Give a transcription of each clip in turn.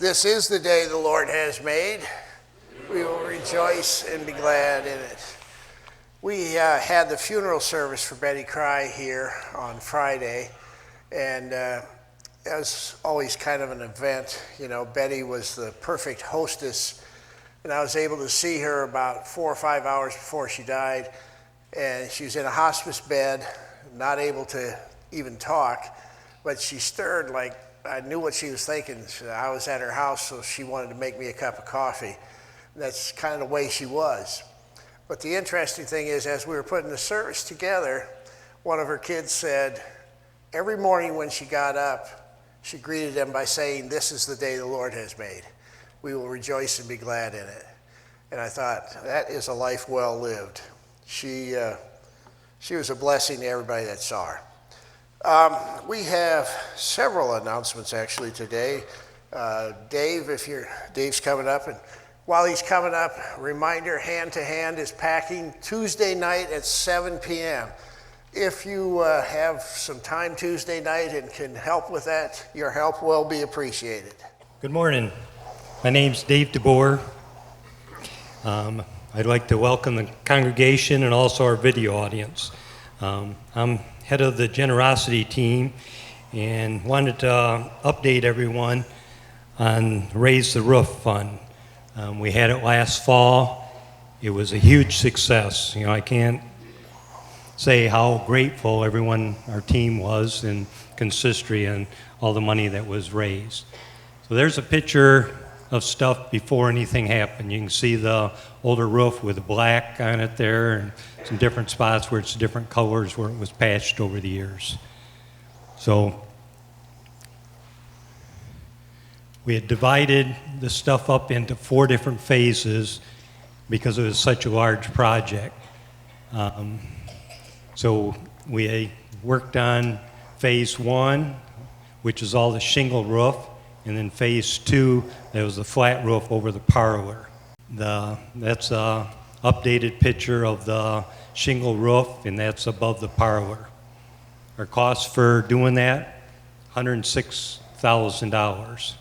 This is the day the Lord has made. We will rejoice and be glad in it. We had the funeral service for Betty Cry here on Friday, and it was always kind of an event. You know, Betty was the perfect hostess, and I was able to see her about 4 or 5 hours before she died, and she was in a hospice bed, not able to even talk, but she stirred like I knew what she was thinking. I was at her house, so she wanted to make me a cup of coffee. That's kind of the way she was. But the interesting thing is, as we were putting the service together, one of her kids said, every morning when she got up, she greeted them by saying, "This is the day the Lord has made. We will rejoice and be glad in it." And I thought, that is a life well lived. She was a blessing to everybody that saw her. We have several announcements actually today. Dave's coming up, and while he's coming up, reminder, Hand to Hand is packing Tuesday night at 7 p.m. If you have some time Tuesday night and can help with that, your help will be appreciated. Good morning. My name's Dave DeBoer. I'd like to welcome the congregation and also our video audience. I'm head of the generosity team and wanted to update everyone on Raise the Roof Fund. We had it last fall. It was a huge success. You know, I can't say how grateful everyone, our team was in consistory and all the money that was raised. So there's a picture of stuff before anything happened. You can see the older roof with the black on it there and some different spots where it's different colors where it was patched over the years. So we had divided the stuff up into 4 different phases because it was such a large project. So we worked on phase 1, which is all the shingle roof, and then phase 2, that was the flat roof over the parlor. That's a updated picture of the shingle roof, and that's above the parlor. Our cost for doing that, $106,000.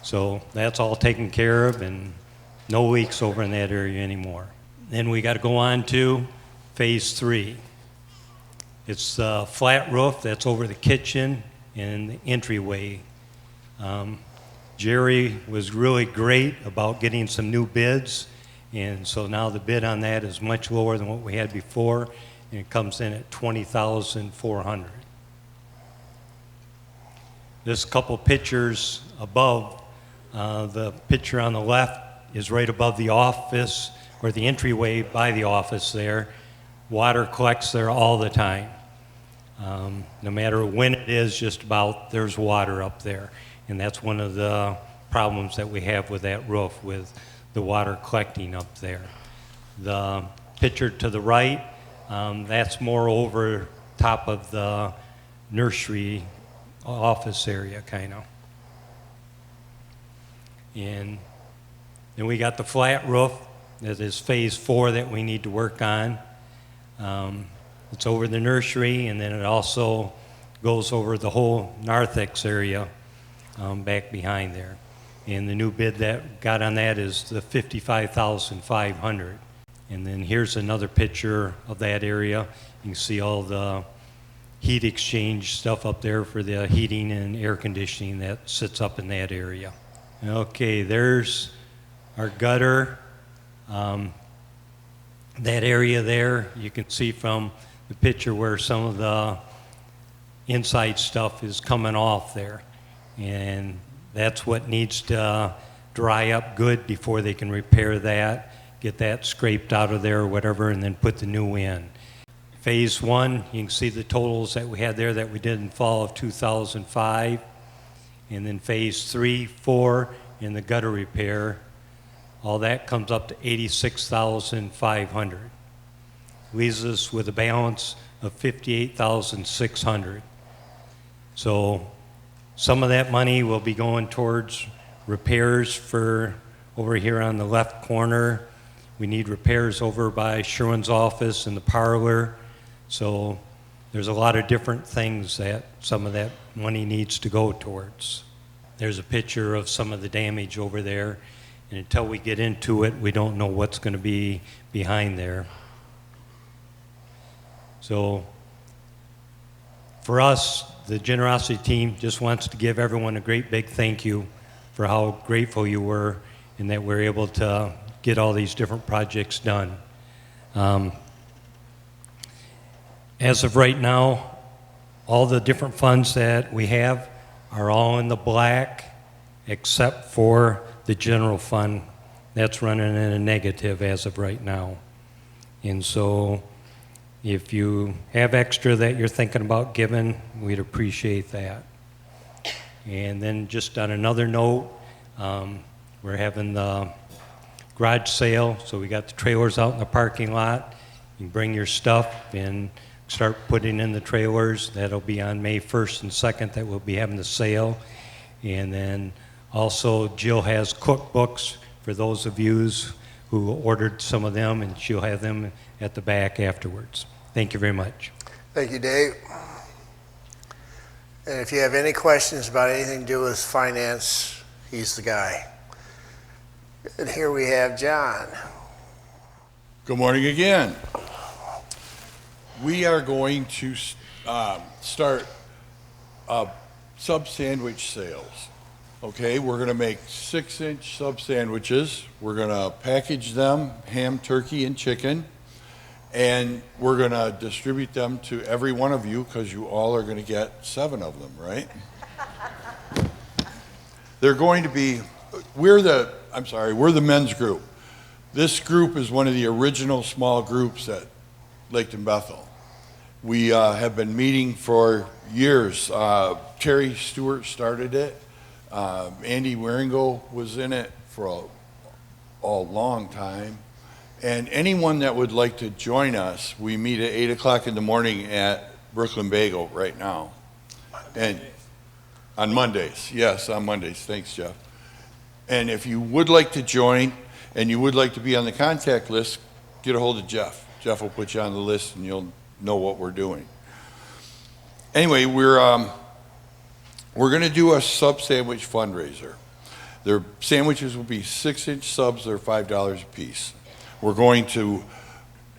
So that's all taken care of, and no leaks over in that area anymore. Then we got to go on to phase 3. It's the flat roof that's over the kitchen and the entryway. Jerry was really great about getting some new bids, and so now the bid on that is much lower than what we had before, and it comes in at $20,400. This couple pictures above, the picture on the left is right above the office, or the entryway by the office there. Water collects there all the time. No matter when it is, just about, there's water up there. And that's one of the problems that we have with that roof, with the water collecting up there. The picture to the right, that's more over top of the nursery office area, kind of. And then we got the flat roof. That is phase 4 that we need to work on. It's over the nursery, and then it also goes over the whole narthex area back behind there. And the new bid that got on that is the $55,500. And then here's another picture of that area. You can see all the heat exchange stuff up there for the heating and air conditioning that sits up in that area. Okay, there's our gutter. That area there, you can see from the picture where some of the inside stuff is coming off there. And that's what needs to dry up good before they can repair that, get that scraped out of there or whatever, and then put the new in. Phase 1, you can see the totals that we had there that we did in fall of 2005. And then phase 3, 4, and the gutter repair, all that comes up to $86,500. Leaves us with a balance of $58,600. So some of that money will be going towards repairs for over here on the left corner. We need repairs over by Sherwin's office and the parlor. So there's a lot of different things that some of that money needs to go towards. there's a picture of some of the damage over there. And until we get into it, we don't know what's going to be behind there. So for us, the Generosity team just wants to give everyone a great big thank you for how grateful you were and that we're able to get all these different projects done. As of right now, all the different funds that we have are all in the black except for the general fund. That's running in a negative as of right now. And so if you have extra that you're thinking about giving, we'd appreciate that. And then just on another note, we're having the garage sale, so we got the trailers out in the parking lot. You can bring your stuff and start putting in the trailers. That'll be on May 1st and 2nd that we'll be having the sale. And then also Jill has cookbooks for those of you who ordered some of them, and she'll have them at the back afterwards. Thank you very much. Thank you, Dave. And if you have any questions about anything to do with finance, he's the guy. And here we have John. Good morning again. We are going to start sub sandwich sales. Okay, we're going to make 6-inch sub sandwiches. We're going to package them, ham, turkey, and chicken. And we're going to distribute them to every one of you because you all are going to get 7 of them, right? They're going to be, we're the men's group. This group is one of the original small groups at Laketon Bethel. We have been meeting for years. Terry Stewart started it. Andy Waringo was in it for a long time. And anyone that would like to join us, we meet at 8 o'clock in the morning at Brooklyn Bagel right now. And on Mondays, yes, on Mondays. Thanks, Jeff. And if you would like to join and you would like to be on the contact list, get a hold of Jeff. Jeff will put you on the list and you'll know what we're doing. Anyway, we're going to do a sub sandwich fundraiser. Their sandwiches will be 6-inch subs. They're $5 a piece. We're going to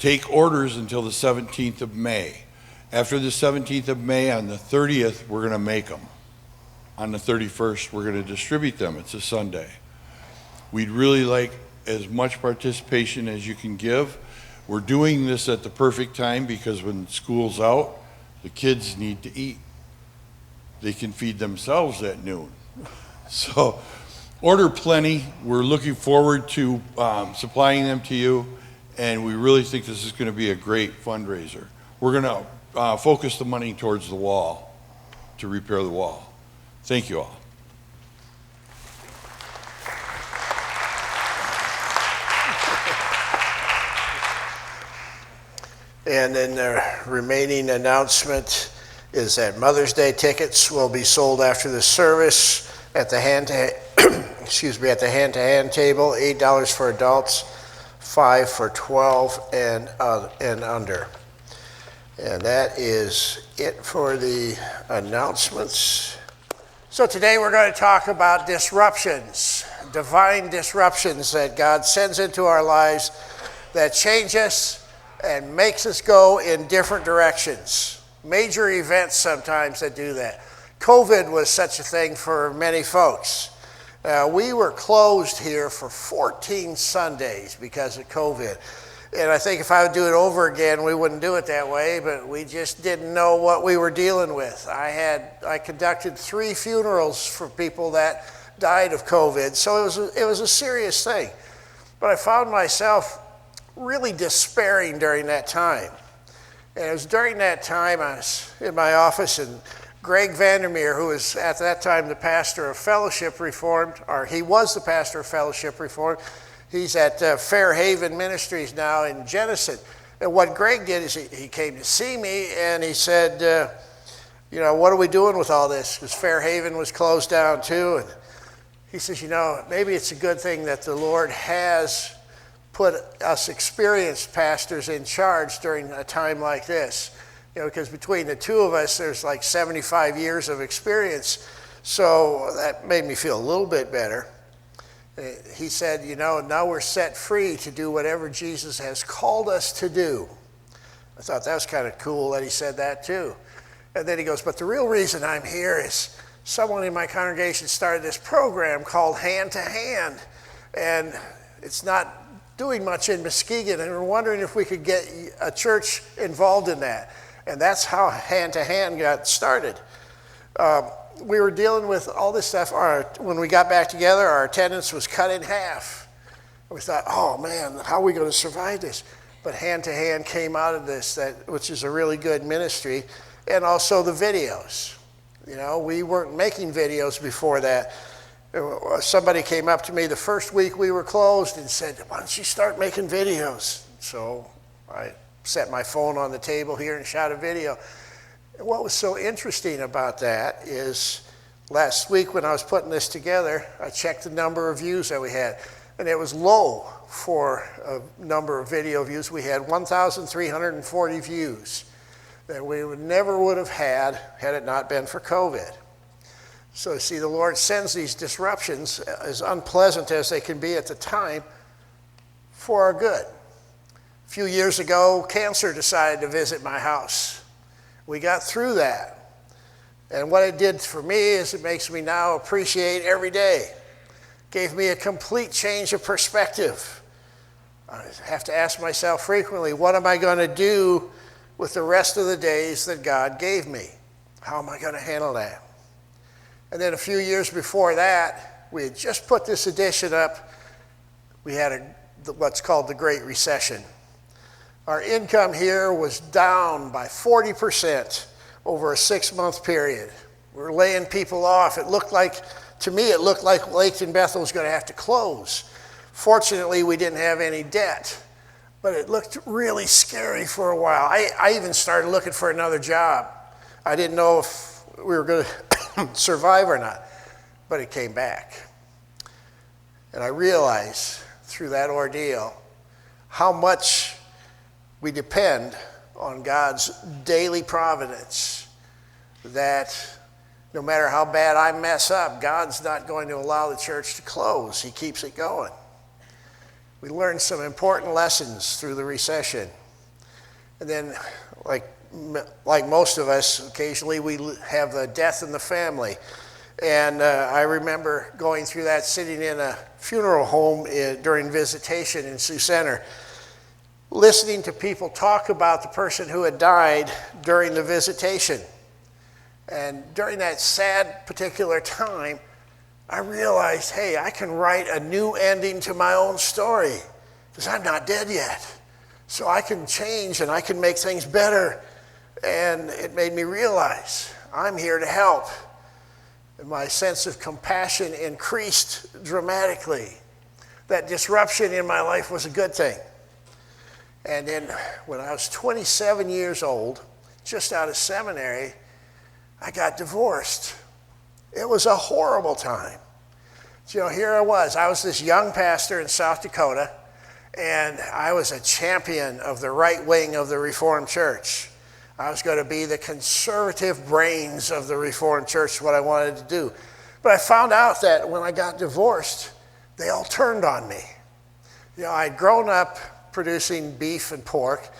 take orders until the 17th of May. After the 17th of May, on the 30th, we're going to make them. On the 31st, we're going to distribute them. It's a Sunday. We'd really like as much participation as you can give. We're doing this at the perfect time because when school's out, the kids need to eat. They can feed themselves at noon. So order plenty. We're looking forward to supplying them to you, and we really think this is going to be a great fundraiser. We're going to focus the money towards the wall to repair the wall. Thank you all. And then the remaining announcement is that Mother's Day tickets will be sold after the service at the hand-to-hand table, $8 for adults, $5 for 12 and under. And that is it for the announcements. So today we're going to talk about disruptions, divine disruptions that God sends into our lives that change us and makes us go in different directions. Major events sometimes that do that. COVID was such a thing for many folks. We were closed here for 14 Sundays because of COVID. And I think if I would do it over again, we wouldn't do it that way, but we just didn't know what we were dealing with. I conducted 3 funerals for people that died of COVID, so it was a serious thing. But I found myself really despairing during that time. And it was during that time I was in my office, and Greg Vandermeer, who was at that time the pastor of Fellowship Reformed, or he was the pastor of Fellowship Reformed. He's at Fairhaven Ministries now in Genesee. And what Greg did is he came to see me and he said, what are we doing with all this? Because Fairhaven was closed down too. And he says, maybe it's a good thing that the Lord has put us experienced pastors in charge during a time like this. Because between the two of us, there's like 75 years of experience. So that made me feel a little bit better. He said, now we're set free to do whatever Jesus has called us to do. I thought that was kind of cool that he said that too. And then he goes, but the real reason I'm here is someone in my congregation started this program called Hand to Hand. And it's not doing much in Muskegon, and we're wondering if we could get a church involved in that. And that's how Hand to Hand got started. We were dealing with all this stuff. When we got back together, our attendance was cut in half. We thought, oh man, how are we going to survive this? But Hand to Hand came out of this, which is a really good ministry, and also the videos. We weren't making videos before that. Somebody came up to me the first week we were closed and said, why don't you start making videos? So I set my phone on the table here and shot a video. And what was so interesting about that is last week when I was putting this together, I checked the number of views that we had, and it was low for a number of video views. We had 1,340 views that we never would have had it not been for COVID. So see, the Lord sends these disruptions, as unpleasant as they can be at the time, for our good. A few years ago, cancer decided to visit my house. We got through that. And what it did for me is it makes me now appreciate every day. Gave me a complete change of perspective. I have to ask myself frequently, what am I going to do with the rest of the days that God gave me? How am I going to handle that? And then a few years before that, we had just put this edition up. We had what's called the Great Recession. Our income here was down by 40% over a 6-month period. We were laying people off. To me, it looked like Laketon Bethel was going to have to close. Fortunately, we didn't have any debt, but it looked really scary for a while. I even started looking for another job. I didn't know if we were going to survive or not, but it came back. And I realized through that ordeal how much we depend on God's daily providence, that no matter how bad I mess up, God's not going to allow the church to close. He keeps it going. We learned some important lessons through the recession. And then, like most of us, occasionally we have a death in the family. And I remember going through that, sitting in a funeral home during visitation in Sioux Center, listening to people talk about the person who had died during the visitation. And during that sad particular time, I realized, hey, I can write a new ending to my own story because I'm not dead yet. So I can change and I can make things better. And it made me realize I'm here to help. And my sense of compassion increased dramatically. That disruption in my life was a good thing. And then when I was 27 years old, just out of seminary, I got divorced. It was a horrible time. Here I was this young pastor in South Dakota, and I was a champion of the right wing of the Reformed Church. I was going to be the conservative brains of the Reformed Church, what I wanted to do. But I found out that when I got divorced, they all turned on me. I'd grown up producing beef and pork,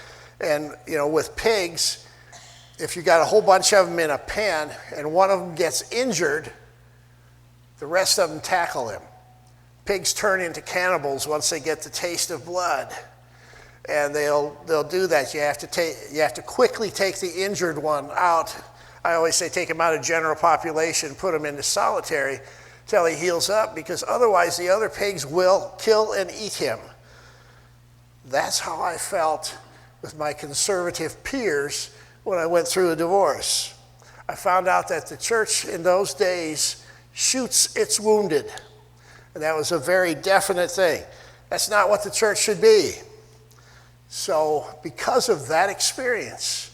and with pigs, if you got a whole bunch of them in a pen and one of them gets injured, the rest of them tackle him. Pigs turn into cannibals once they get the taste of blood. And they'll do that. You have to quickly take the injured one out. I always say take him out of general population, put him into solitary till he heals up, because otherwise the other pigs will kill and eat him. That's how I felt with my conservative peers when I went through a divorce. I found out that the church in those days shoots its wounded. And that was a very definite thing. That's not what the church should be. So because of that experience,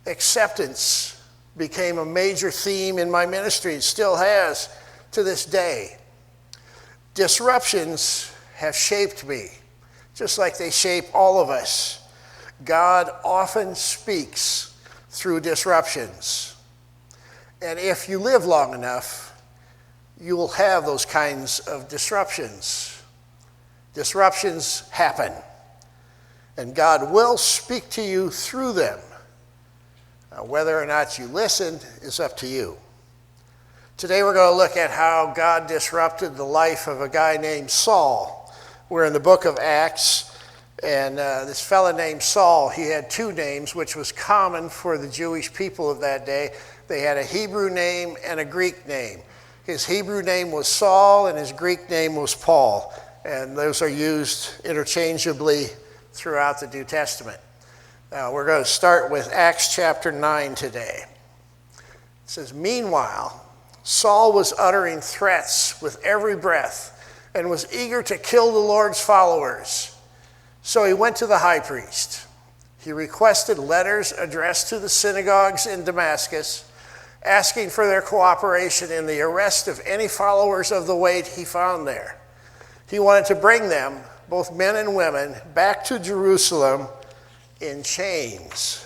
acceptance became a major theme in my ministry. It still has to this day. Disruptions have shaped me, just like they shape all of us. God often speaks through disruptions. And if you live long enough, you will have those kinds of disruptions. Disruptions happen, and God will speak to you through them. Whether or not you listen is up to you. Today we're going to look at how God disrupted the life of a guy named Saul. We're in the book of Acts, and this fellow named Saul, he had two names, which was common for the Jewish people of that day. They had a Hebrew name and a Greek name. His Hebrew name was Saul, and his Greek name was Paul, and those are used interchangeably throughout the New Testament. Now, we're going to start with Acts chapter 9 today. It says, "Meanwhile, Saul was uttering threats with every breath and was eager to kill the Lord's followers. So he went to the high priest. He requested letters addressed to the synagogues in Damascus, asking for their cooperation in the arrest of any followers of the way he found there. He wanted to bring them, both men and women, back to Jerusalem in chains."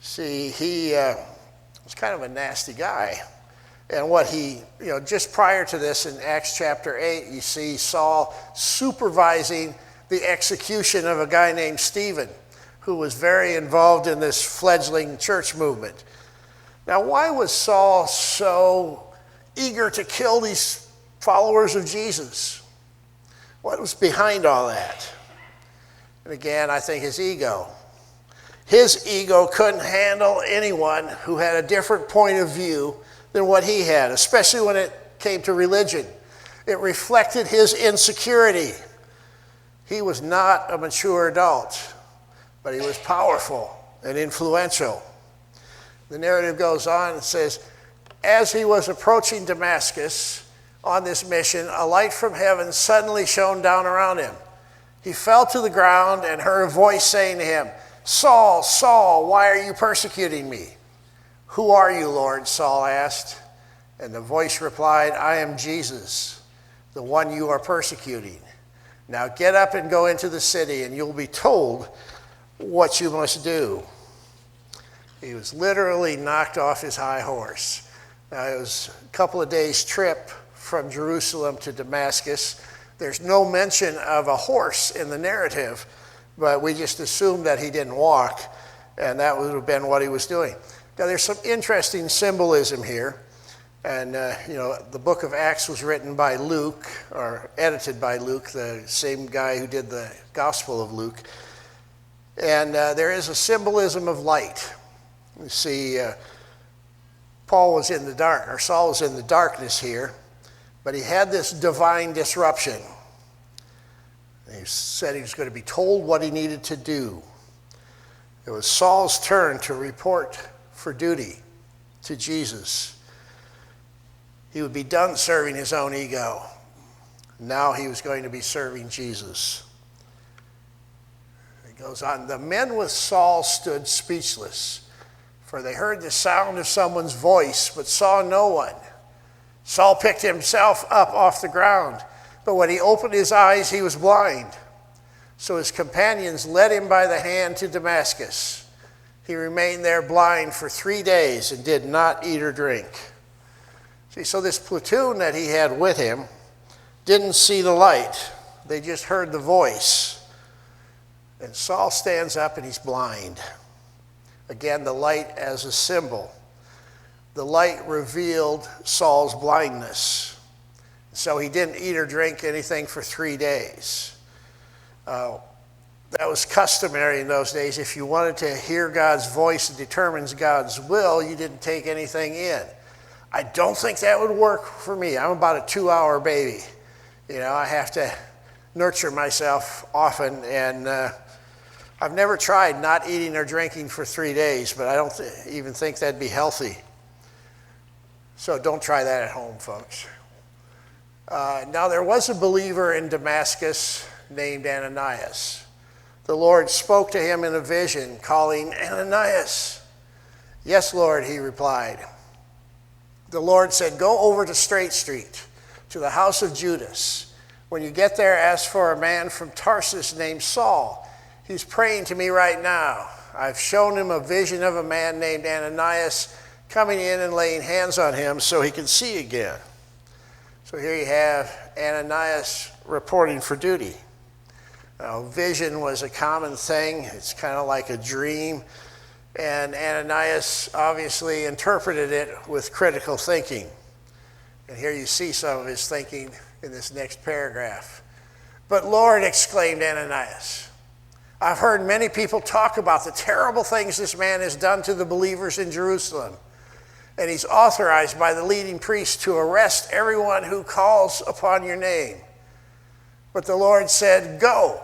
See, he was kind of a nasty guy. And what he, just prior to this in Acts chapter 8, you see Saul supervising the execution of a guy named Stephen, who was very involved in this fledgling church movement. Now, why was Saul so eager to kill these followers of Jesus? What was behind all that? And again, I think his ego. His ego couldn't handle anyone who had a different point of view than what he had, especially when it came to religion. It reflected his insecurity. He was not a mature adult, but he was powerful and influential. The narrative goes on and says, "As he was approaching Damascus on this mission, a light from heaven suddenly shone down around him. He fell to the ground and heard a voice saying to him, 'Saul, Saul, why are you persecuting me?' 'Who are you, Lord?' Saul asked. And the voice replied, 'I am Jesus, the one you are persecuting. Now get up and go into the city, and you'll be told what you must do.'" He was literally knocked off his high horse. Now, it was a couple of days' trip from Jerusalem to Damascus. There's no mention of a horse in the narrative, but we just assumed that he didn't walk, and that would have been what he was doing. Now, there's some interesting symbolism here. And, the book of Acts was written by Luke, or edited by Luke, the same guy who did the Gospel of Luke. And there is a symbolism of light. You see, Saul was in the darkness here, but he had this divine disruption. He said he was going to be told what he needed to do. It was Saul's turn to report for duty to Jesus. He would be done serving his own ego. Now he was going to be serving Jesus. It goes on, "The men with Saul stood speechless, for they heard the sound of someone's voice, but saw no one. Saul picked himself up off the ground, but when he opened his eyes, he was blind. So his companions led him by the hand to Damascus. He remained there blind for 3 days and did not eat or drink." See, so this platoon that he had with him didn't see the light. They just heard the voice. And Saul stands up and he's blind. Again, the light as a symbol. The light revealed Saul's blindness. So he didn't eat or drink anything for 3 days. That was customary in those days. If you wanted to hear God's voice and determines God's will, you didn't take anything in. I don't think that would work for me. I'm about a 2-hour baby. I have to nurture myself often, and I've never tried not eating or drinking for 3 days, but I don't even think that'd be healthy. So don't try that at home, folks. Now there was a believer in Damascus named Ananias. The Lord spoke to him in a vision, calling, "Ananias." "Yes, Lord," he replied. The Lord said, "Go over to Straight Street, to the house of Judas. When you get there, ask for a man from Tarsus named Saul. He's praying to me right now. I've shown him a vision of a man named Ananias coming in and laying hands on him so he can see again. So here you have Ananias reporting for duty. Now, vision was a common thing. It's kind of like a dream. And Ananias obviously interpreted it with critical thinking. And here you see some of his thinking in this next paragraph. "But Lord," exclaimed Ananias, "I've heard many people talk about the terrible things this man has done to the believers in Jerusalem. And he's authorized by the leading priests to arrest everyone who calls upon your name." But the Lord said, "Go,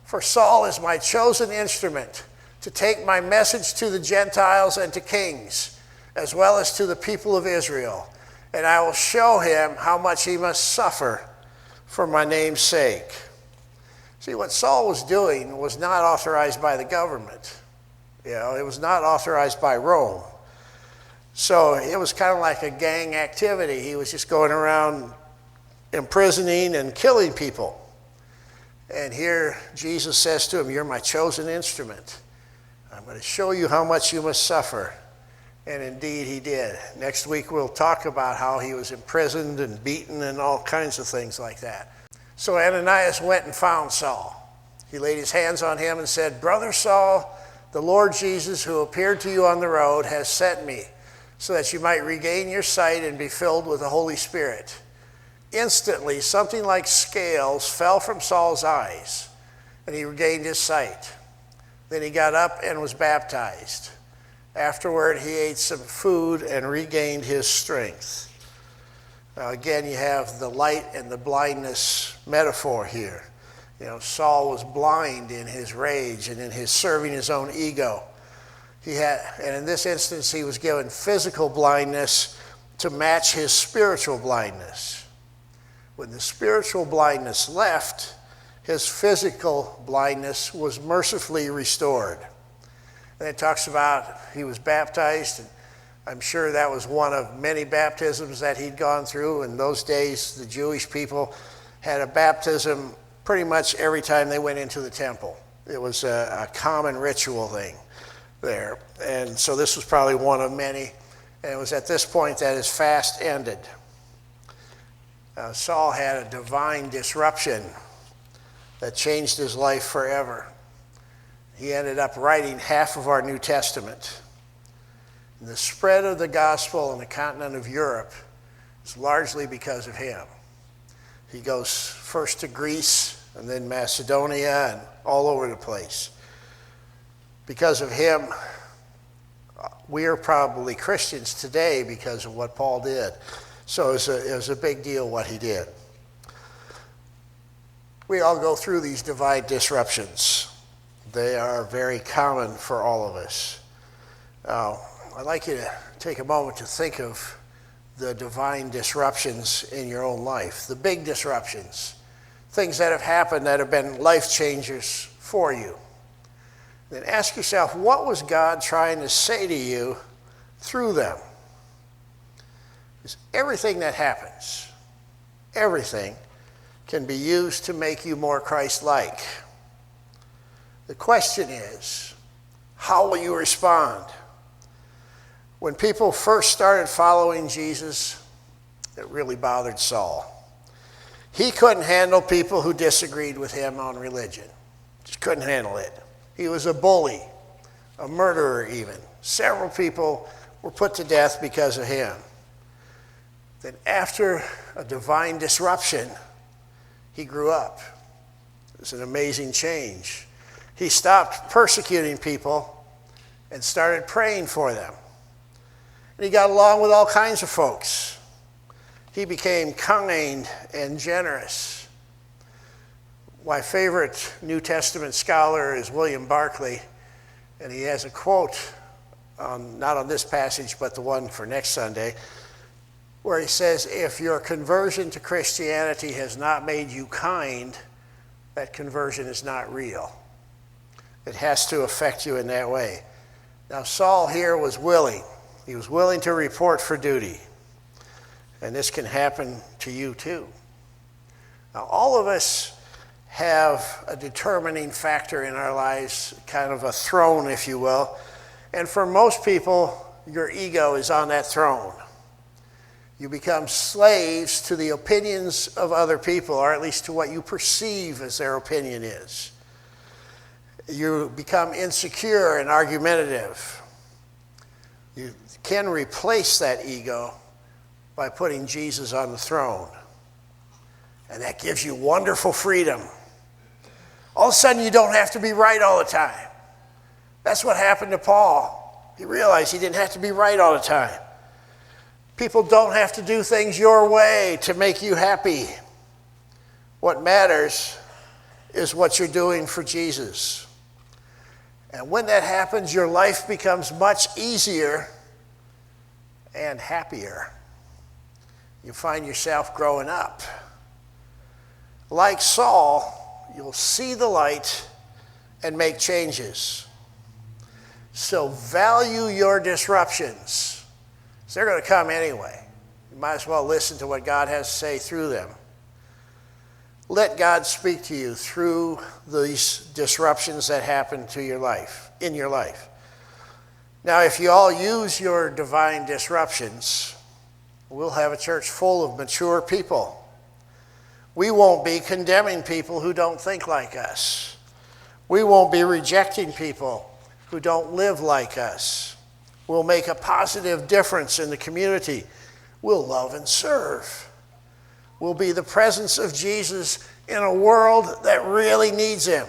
for Saul is my chosen instrument to take my message to the Gentiles and to kings, as well as to the people of Israel. And I will show him how much he must suffer for my name's sake." See, what Saul was doing was not authorized by the government. It was not authorized by Rome. So it was kind of like a gang activity. He was just going around imprisoning and killing people. And here Jesus says to him, "You're my chosen instrument. I'm going to show you how much you must suffer." And indeed he did. Next week we'll talk about how he was imprisoned and beaten and all kinds of things like that. So Ananias went and found Saul. He laid his hands on him and said, "Brother Saul, the Lord Jesus, who appeared to you on the road, has sent me so that you might regain your sight and be filled with the Holy Spirit." Instantly, something like scales fell from Saul's eyes, and he regained his sight. Then he got up and was baptized. Afterward, he ate some food and regained his strength. Now, again, you have the light and the blindness metaphor here. Saul was blind in his rage and in his serving his own ego. And in this instance, he was given physical blindness to match his spiritual blindness. When the spiritual blindness left, his physical blindness was mercifully restored. And it talks about he was baptized, and I'm sure that was one of many baptisms that he'd gone through. In those days, the Jewish people had a baptism pretty much every time they went into the temple. It was a common ritual thing there. And so this was probably one of many. And it was at this point that his fast ended. Saul had a divine disruption that changed his life forever. He ended up writing half of our New Testament. And the spread of the gospel in the continent of Europe is largely because of him. He goes first to Greece and then Macedonia and all over the place. Because of him, we are probably Christians today because of what Paul did. So it was a big deal what he did. We all go through these divine disruptions. They are very common for all of us. I'd like you to take a moment to think of the divine disruptions in your own life, the big disruptions, things that have happened that have been life changers for you. Then ask yourself, what was God trying to say to you through them? Because everything that happens, everything can be used to make you more Christ-like. The question is, how will you respond? When people first started following Jesus, it really bothered Saul. He couldn't handle people who disagreed with him on religion. Just couldn't handle it. He was a bully, a murderer even. Several people were put to death because of him. Then after a divine disruption, he grew up. It was an amazing change. He stopped persecuting people and started praying for them. And he got along with all kinds of folks. He became kind and generous. My favorite New Testament scholar is William Barclay, and he has a quote, not on this passage, but the one for next Sunday, where he says, if your conversion to Christianity has not made you kind, that conversion is not real. It has to affect you in that way. Now, Saul here was willing. He was willing to report for duty. And this can happen to you too. Now, all of us have a determining factor in our lives, kind of a throne, if you will. And for most people, your ego is on that throne. You become slaves to the opinions of other people, or at least to what you perceive as their opinion is. You become insecure and argumentative. You can replace that ego by putting Jesus on the throne. And that gives you wonderful freedom. All of a sudden, you don't have to be right all the time. That's what happened to Paul. He realized he didn't have to be right all the time. People don't have to do things your way to make you happy. What matters is what you're doing for Jesus. And when that happens, your life becomes much easier and happier. You find yourself growing up. Like Saul, you'll see the light and make changes. So value your disruptions. They're going to come anyway. You might as well listen to what God has to say through them. Let God speak to you through these disruptions that happen to your life, in your life. Now, if you all use your divine disruptions, we'll have a church full of mature people. We won't be condemning people who don't think like us. We won't be rejecting people who don't live like us. We'll make a positive difference in the community. We'll love and serve. We'll be the presence of Jesus in a world that really needs him.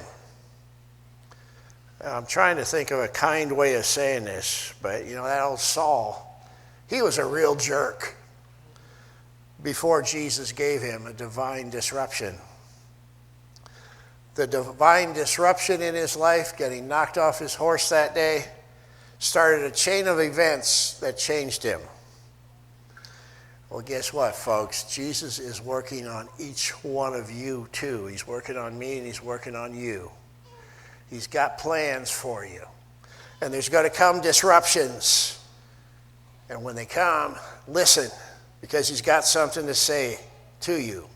I'm trying to think of a kind way of saying this, but that old Saul, he was a real jerk before Jesus gave him a divine disruption. The divine disruption in his life, getting knocked off his horse that day, started a chain of events that changed him. Well, guess what, folks? Jesus is working on each one of you, too. He's working on me, and he's working on you. He's got plans for you. And there's going to come disruptions. And when they come, listen, because he's got something to say to you.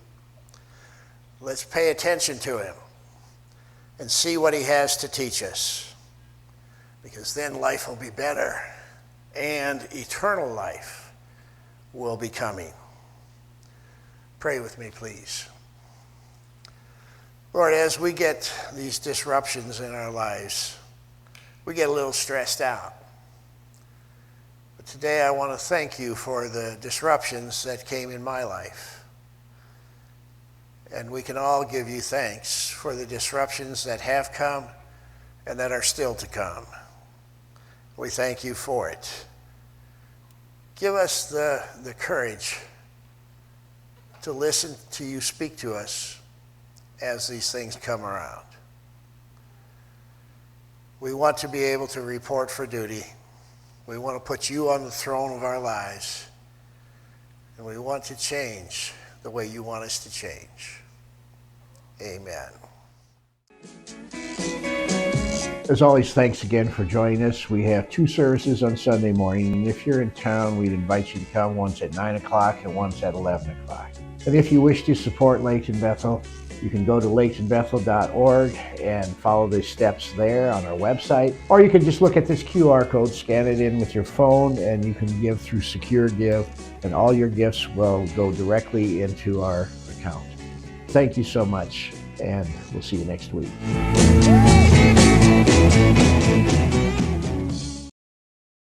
Let's pay attention to him and see what he has to teach us. Because then life will be better, and eternal life will be coming. Pray with me, please. Lord, as we get these disruptions in our lives, we get a little stressed out. But today I want to thank you for the disruptions that came in my life. And we can all give you thanks for the disruptions that have come and that are still to come. We thank you for it. Give us the courage to listen to you speak to us as these things come around. We want to be able to report for duty. We want to put you on the throne of our lives. And we want to change the way you want us to change. Amen. As always, thanks again for joining us. We have 2 services on Sunday morning, and if you're in town, we'd invite you to come. One's at 9 o'clock and one's at 11 o'clock. And if you wish to support Laketon Bethel, you can go to laketonbethel.org and follow the steps there on our website. Or you can just look at this QR code, scan it in with your phone, and you can give through Secure Give, and all your gifts will go directly into our account. Thank you so much, and we'll see you next week.